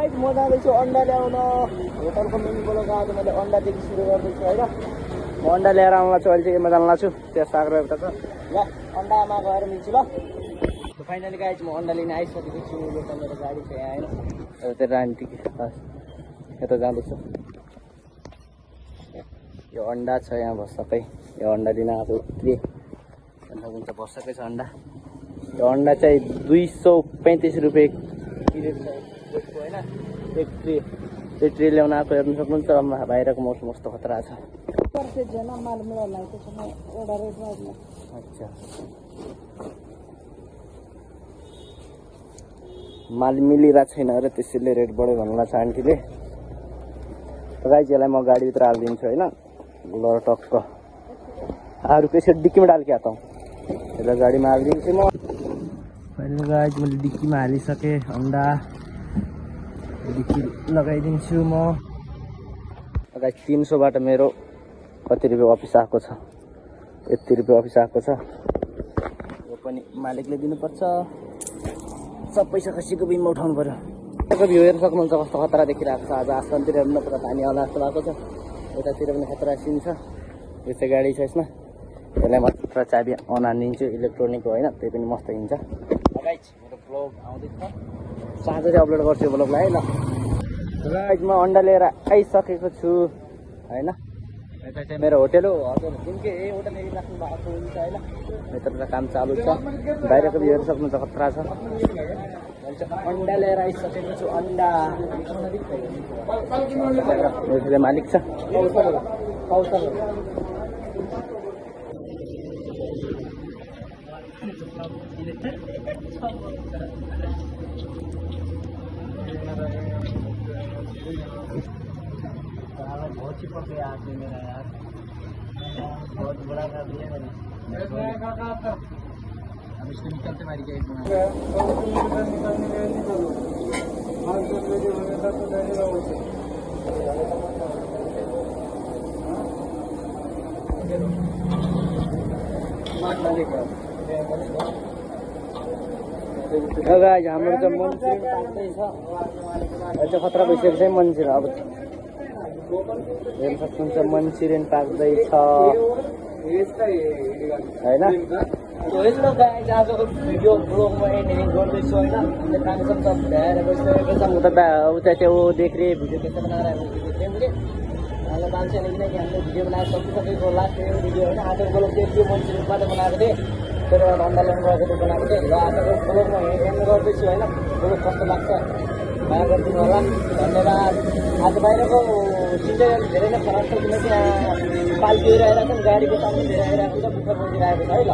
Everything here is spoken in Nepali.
गाइस म जाँदैछु अन्डा ल्याउन होटलको मेन्युबाट आज मैले अन्डादेखि सुरु गर्दैछु हैन म अन्डा ल्याएर आउँला छु अहिले चाहिँ म जान लाग्छु त्यहाँ सागर एउटा छ ल अन्डामा गएर मिल्छु ल फाइनली गाइस म अन्डा लिन आइसकेको छु यो मेरो गाडी छ यहाँ हैन त्यो रानी यता जाँदैछु यो अन्डा छ यहाँ भर्सकै यो अन्डा लिन आएको के हुन्छ भर्सकै छ अन्डा यो अन्डा चाहिँ 235 रुपियाँ किलो छ हैन एक ट्रे ल्याउन आएको हेर्न सक्नुहुन्छ बाहिरको मौसम कस्तो खतरा छ अच्छा माल मिलिरहेको छैन र त्यसैले रेट बढ्यो भन्नुलाई छ आन्टीले गाइस यसलाई म गाडीभित्र हालिदिन्छु होइन ल टक्क अरू त्यसरी डिक्कीमा डाल्के आता यसलाई गाडीमा हालिदिन्छु म अहिले गाइस मैले डिक्कीमा हालिसकेँ अन्डा डिक्की लगाइदिन्छु म गाइस 300बाट मेरो कति रुपियाँ अफिस आएको छ यति रुपियाँ अफिस आएको छ यो पनि मालिकले दिनुपर्छ सब पैसा खसीको बिमा उठाउनु पर्यो यताको भ्यू हेर्न सक्नुहुन्छ कस्तो खतरा देखिरहेको छ आज आसमानतिर हेर्नु पुरा पानी आउला जस्तो भएको छ यतातिर पनि खतरा सिन छ यो चाहिँ गाडी छ यसमा यसलाई मात्र चाबी अन हानिदिन्छु इलेक्ट्रोनिक होइन त्यही पनि मस्त हिँड्छ गाइस मेरो ब्लग आउँदैछ साँझ चाहिँ अपलोड गर्छु ब्लगलाई है ल गाइस म अन्डा लिएर आइसकेको छु होइन यता चाहिँ मेरो होटल हो हजुर जुनकै यही होटल राख्नु भएको हुन्छ होइन यता काम चालु छ बाहिरको भ्यू हेर्न सक्नुहुन्छ खतरा छ अन्डा लिएर आइसकेको छु अन्डा मालिक छ बहुत ही पके आदमी मेरा यार बहुत बड़ा कर दिया मैंने अब इसको निकलते मारी गई हाम्रो त मन्सिर पाक्दैछ अहिले खतरा भइसकेको छ मन्सिर अब हेर्न सक्नुहुन्छ मन्चुरियन पाक्दैछ होइन हेलो गाइस आजको भिडियो ब्लग म एडिटिङ गर्दैछु होइन हामीले कामसम्म सब भ्याएर गइसकेको छ म त उता त्यो देख्रे भिडियो कैसे बनाइरहेको थिएँ मैले हाम्रो मान्छेले किनकि हामीले भिडियो बनाएर सकिसकेको लास्ट भिडियो होइन आजको ब्लग चाहिँ त्यो मन्चुरियन मात्रै बनाएको थिएँ त्यसले गर्दा अन्डा ल्याउनु गएको थियो बनाएको थिएँ र आजको ब्लग म हेर्नु गर्दैछु होइन ब्लग कस्तो लाग्छ माया गरिदिनु होला धन्यवाद आज बाहिरको सिजन धेरै नै खराब छ किनकि पाल्टिएर आइरहेको छ गाडीको सामने धेरै आइरहेको छ दुःख परिरहेको छ है ल